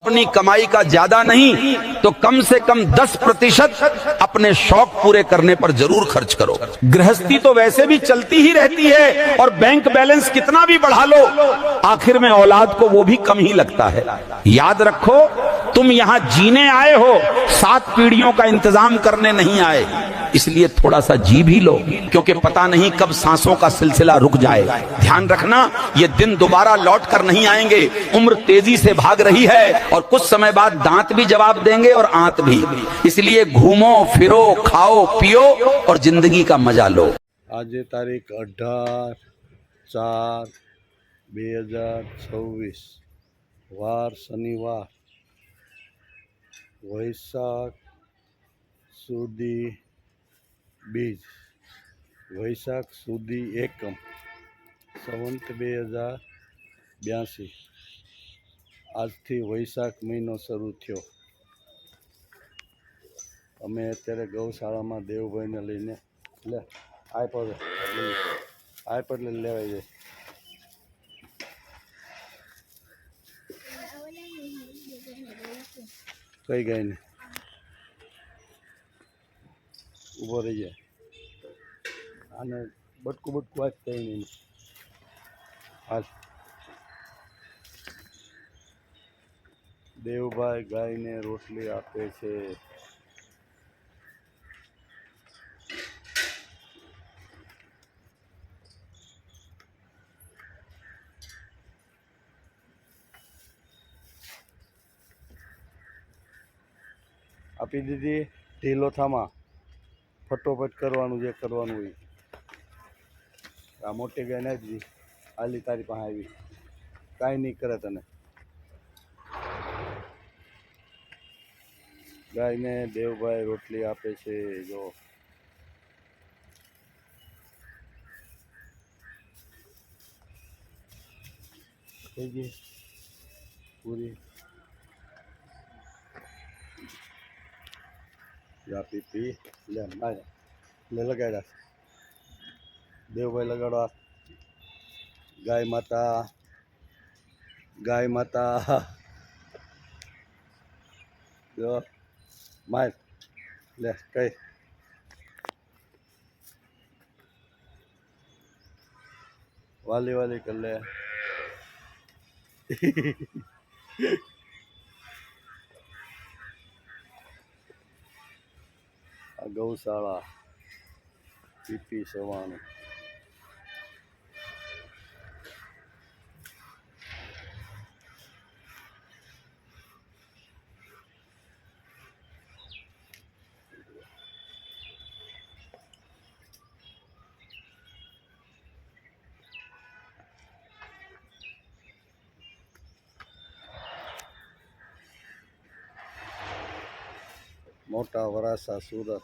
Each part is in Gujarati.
अपनी कमाई का ज्यादा नहीं तो कम से कम 10% अपने शौक पूरे करने पर जरूर खर्च करो। गृहस्थी तो वैसे भी चलती ही रहती है और बैंक बैलेंस कितना भी बढ़ा लो, आखिर में औलाद को वो भी कम ही लगता है। याद रखो, तुम यहां जीने आए हो, 7 पीढ़ियों का इंतजाम करने नहीं आए। इसलिए थोड़ा सा जी भी लो, क्योंकि पता नहीं कब सांसों का सिलसिला रुक जाए। ध्यान रखना, ये दिन दोबारा लौट कर नहीं आएंगे। उम्र तेजी से भाग रही है और कुछ समय बाद दांत भी जवाब देंगे और आंत भी। इसलिए घूमो फिरो, खाओ पियो और जिंदगी का मजा लो। आज तारीख 18/4/2026 વાર શનિવાર, વૈશાખ સુધી બીજ, વૈશાખ સુધી એકમ, સંવંત 2082। આજથી વૈશાખ મહિનો શરૂ થયો। અમે અત્યારે ગૌશાળામાં દેવભાઈને લઈને લે આઈપડ લઈને લેવાઈ જાય। કઈ ગાયને ઊભો રહી જાય, આને બટકું બટકું આજ કઈ નહીં। હાલ, દેવભાઈ ગાયને રોટલી આપે છે। આપી દીધી, ઢીલો થામા, ફટોફટ કરવાનું જે કરવાનું હોય। આ મોટી ગાય નાખી દી, હાલી તારી પાસે આવી, કાંઈ નહીં કરે તને। ગાયને દેવભાઈ રોટલી આપે છે, જો થઈ ગઈ પૂરી। જા પી લે, મારે લે લગાડ્યા, દેવભાઈ લગાડવા। ગાય માતા, ગાય માતા, જો માર લે, કઈ વાલી વાલી કર લે। આ ગૌશાળા પીપી સવાણું। મોટા વરાસા સુરત।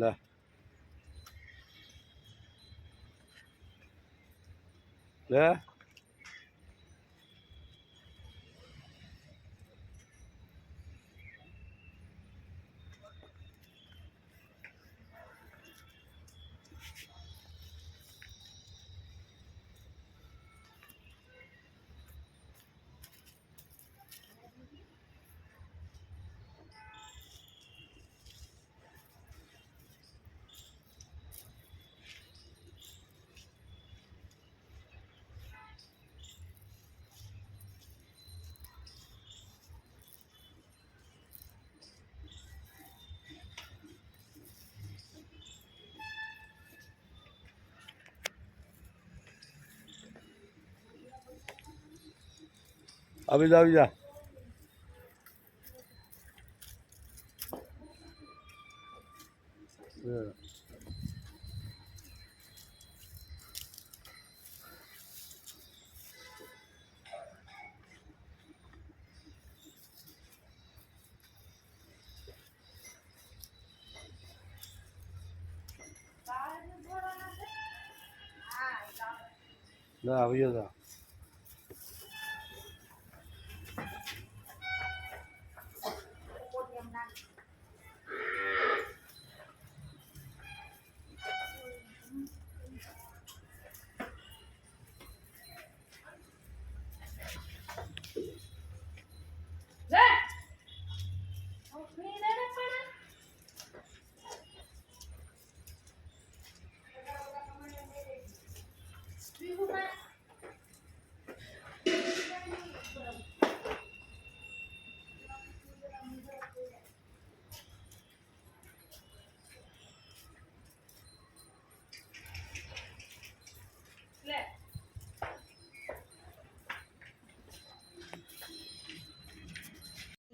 લે લે, આવી જા, આવી જા। ના આવ્યો જા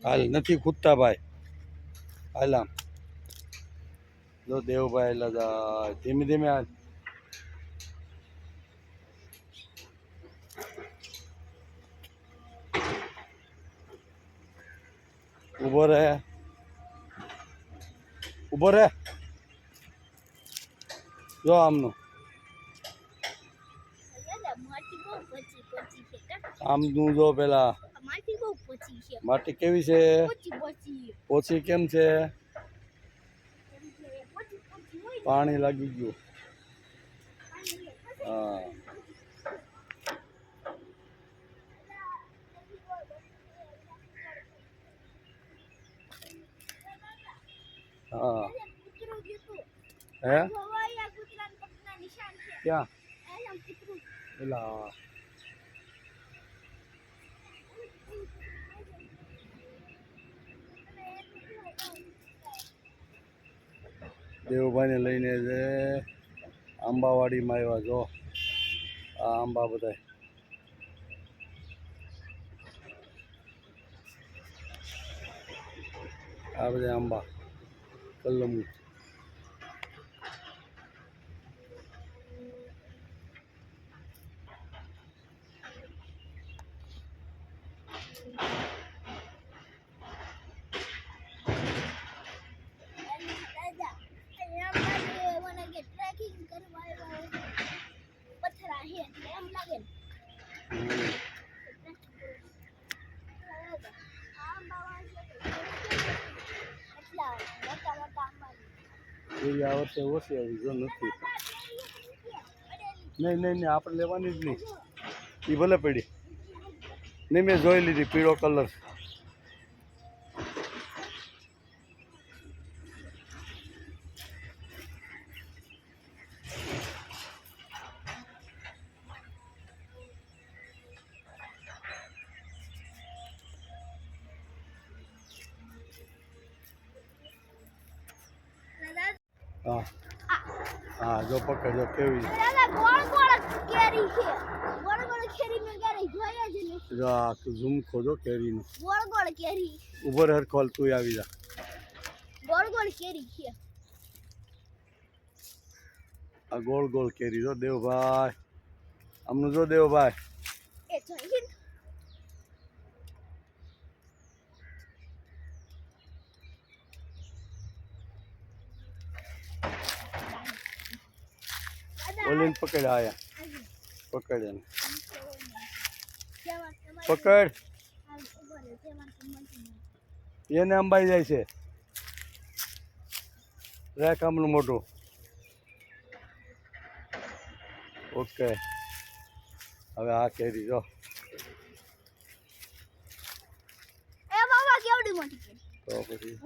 હાલ નથી ખૂટતા ભાઈ હાલ આમ જો દેવભાઈ એટલે જાય ધીમે ધીમે હાલ ઊભો રહે ઊભો રહે જો આમનું આમનું જો પેલા માટી કેવી છે પોચી કેમ છે પાણી લાગી ગયું હા હા હે ક્યાં પેલા દેવભાઈને લઈને છે આંબાવાડીમાં આવ્યા જો આ આંબા બધા આ બધા આંબા કલમ એવી આ વર્ષે ઓછી આવી જો નથી નહીં નહીં નહીં આપણે લેવાની જ નહીં એ ભલે પડી નહીં મેં જોઈ લીધી પીળો કલર હા હા જો પકડજો કેવી જો આ ઝૂમ ખોજો કેરીનું ઉભો રહે ખોલ તું આવી જા આ ગોળ ગોળ કેરી જો દેવભાઈ આમનું જો દેવભાઈ બોલીને પકડ આયા પકડ એને પકડ એને અંબાઈ જાય છે રાખ આમનું મોટું ઓકે હવે આ કેરી જો તો પછી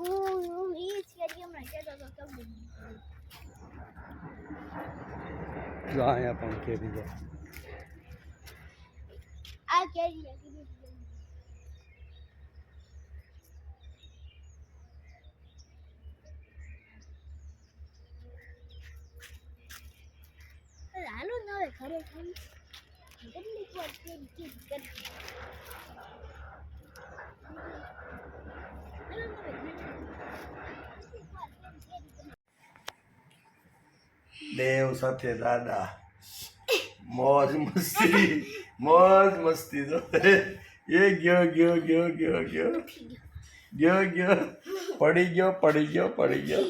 જો અહીંયા પણ કેરી જો હાલો ને હવે ઘરે ખાઈ કેટલીક વાર કેરી ચીજ કરી દેવ સાથે દાદા મોજ મસ્તી તો એ ગયો પડી ગયો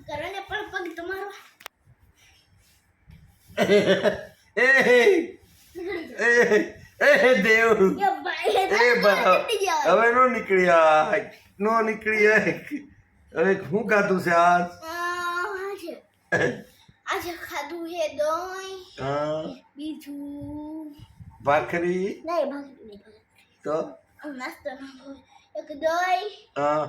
કરને પણ પગ તમારો એ દેવ એ ભાઈ એ હવે નો નીકળી આય નો નીકળી આય હવે શું ખાધું છે આજ આજે ખાધું હે દહીં હા બીજું ભાખરી નહીં ભાખરી તો નાસ્તો એક દહીં હા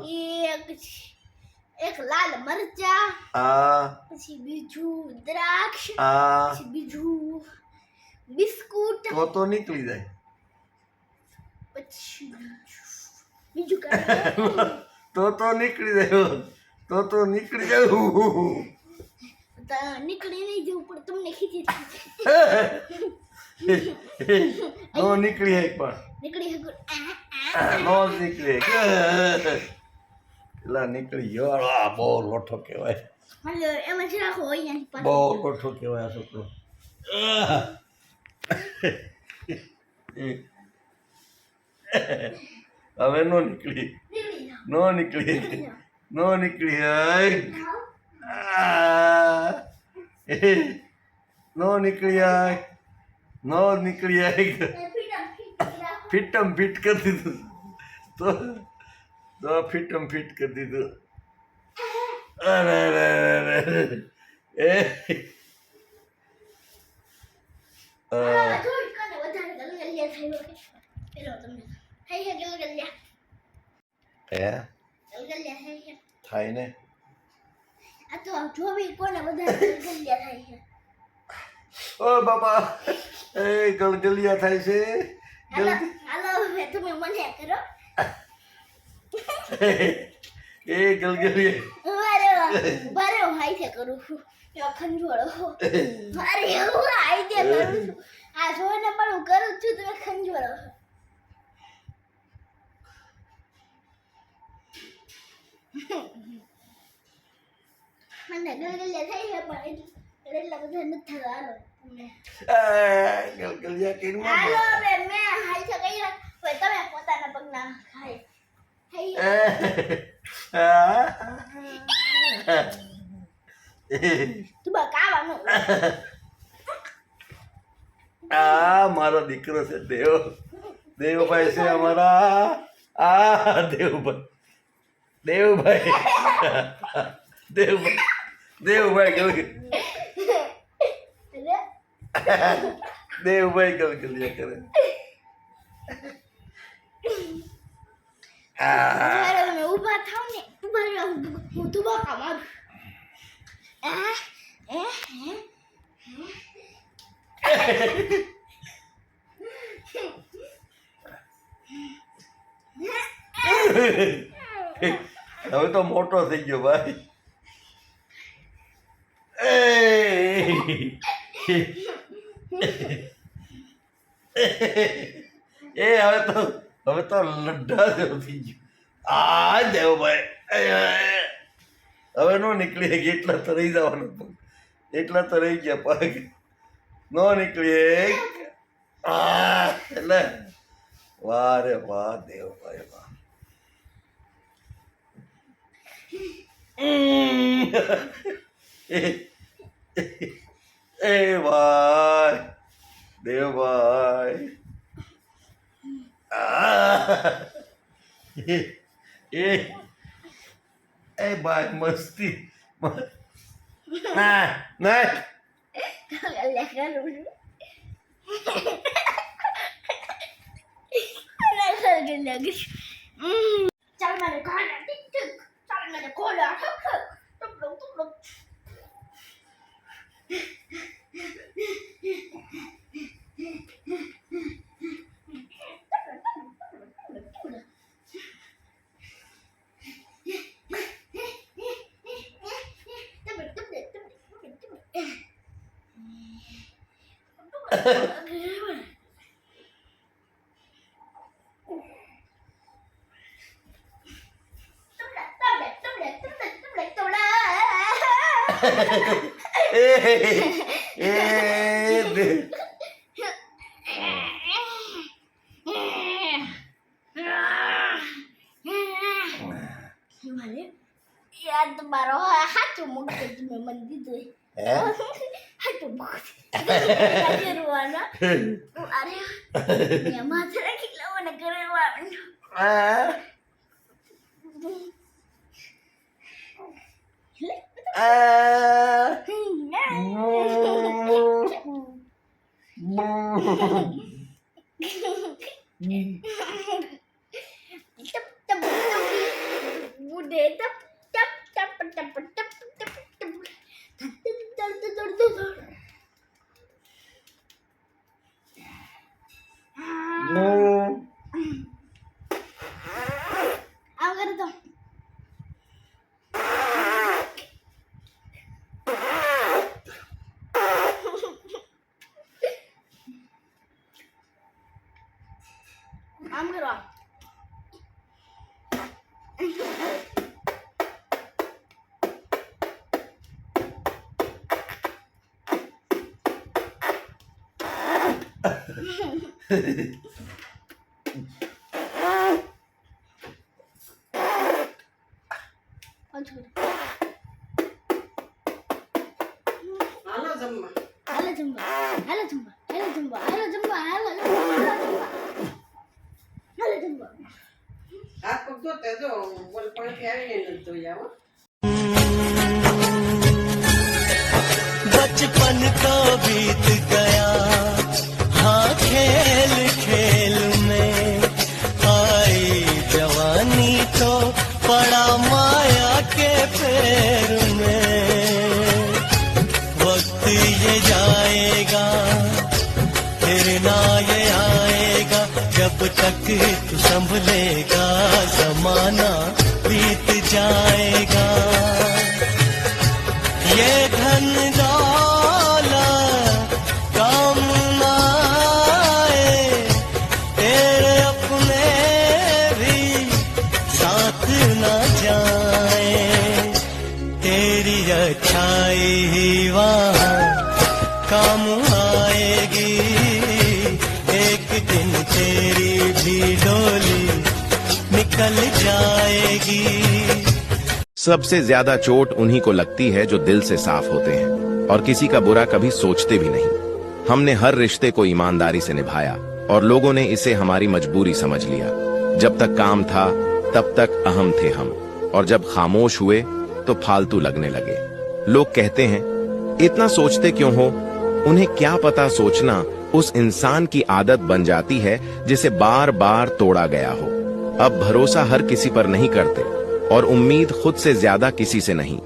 એક લાલ મરચા આ પછી બીજું દ્રાક્ષ આ પછી બીજું બિસ્કુટ તો નીકળી જાય પછી બીજું કાંઈ તો નીકળી જાય તો નીકળી જાય નીકળી નહીં જવું પણ તમને ખીચી નો નીકળી એક પણ નીકળી નો નીકળી પેલા નીકળી ગયો આ બહુ લોઠો કહેવાય હાલો એમાં જ રાખો અહીંયા બહુ લોઠો કહેવાય આ છોકરો હવે નો નીકળી નો નીકળી નો નીકળી નો નીકળી ફિટમ ફિટ કરી દીધું તો ફિટમ ફિટ કરી દીધું અરે એ થાય ને આ તો જોવી કોને વધારે ગલિયા થાય છે ઓ બાપા એ ગલગલિયા થાય છે હાલો હવે તમે મને કરો એ ગલગલિયા બારે હું હાઈથે કરું છું એવો ખંજવાળો અરે હું હાઈથે કરું છું આ જોઈને પણ હું કરું છું તમે ખંજવાળો મને ગલગલિયા થઈ છે પણ એટલા બધા નથી થતા હાલો તમને ગલગલિયા કેમ હાલો હવે મેં હાઈથે કર્યા હવે તમે પોતાના પગના ખાઈ તું બા કાવાનું આ મારો દીકરો છે દેવભાઈ છે અમારા આ દેવભાઈ દેવભાઈ ગલગલિયા કરે તમે ઊભા થાવ ને ઊભા રહો હું તુબકા મારું હવે તો મોટો થઈ ગયો ભાઈ એ હવે તો લડ્ડા જેવું થઈ ગયું આ દેવભાઈ હવે નો નીકળી એટલા તો રહી જવાનો પગ એટલા તો રહી ગયા પગ નો નીકળી એટલે વાહ રે વાહ દેવભાઈ વાહ એ ભાઈ દેવભાઈ એ ભાઈ મસ્તી ના ના ચાલ મને ખાના ટીક ટીક ચાલ મને કોલા ઠક ઠક ટુક ટુક યાર તમારો હાચું મુખ તમે મને દીધું હાચું મુખ આજે રોવાના અરે માથે રાખી લો મને કરવાનું ટપ ટપ બુડે ટપ ટપ ટપ ટપ ટપ ટપ આવ કર દો આમ કરો હાલો જમવા. હાલો જમવા હાલો જમવા હાલો જમવા હાલો જમવા હાલો જમવા હાથ પગ ધોતે જો બોલ પડખે આવીને નથી ધોઈ આવો. बचपन का बीत गया हाँ खेल खेल में आई जवानी तो पड़ा माया के पैर में वक्त ये जाएगा फिर ना ये आएगा जब तक तू संभलेगा जमाना बीत जाएगा ये धन दौलत काम आए तेरे अपने भी साथ न जाए तेरी अच्छाई ही वहाँ काम आएगी एक दिन तेरी भी डोली निकल जाएगी। सबसे ज्यादा चोट उन्हीं को लगती है जो दिल से साफ होते हैं और किसी का बुरा कभी सोचते भी नहीं। हमने हर रिश्ते को ईमानदारी से निभाया और लोगों ने इसे हमारी मजबूरी समझ लिया। जब तक काम था तब तक अहम थे हम और जब खामोश हुए तो फालतू लगने लगे। लोग कहते हैं इतना सोचते क्यों हो? उन्हें क्या पता सोचना उस इंसान की आदत बन जाती है जिसे बार बार तोड़ा गया हो। अब भरोसा हर किसी पर नहीं करते और उम्मीद खुद से ज्यादा किसी से नहीं,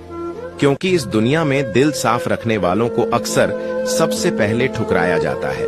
क्योंकि इस दुनिया में दिल साफ रखने वालों को अक्सर सबसे पहले ठुकराया जाता है।